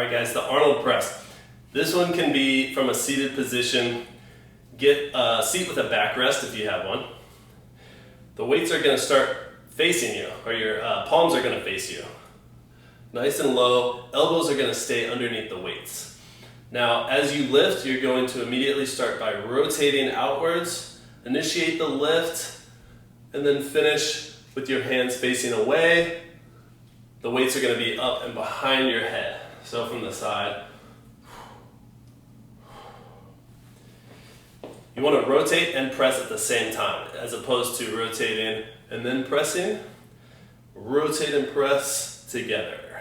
All right guys, the Arnold press. This one can be from a seated position. Get a seat with a backrest if you have one. The weights are going to start facing you, or your palms are going to face you. Nice and low, elbows are going to stay underneath the weights. Now as you lift, you're going to immediately start by rotating outwards, initiate the lift, and then finish with your hands facing away. The weights are going to be up and behind your head. So from the side. You want to rotate and press at the same time, as opposed to rotating and then pressing. Rotate and press together.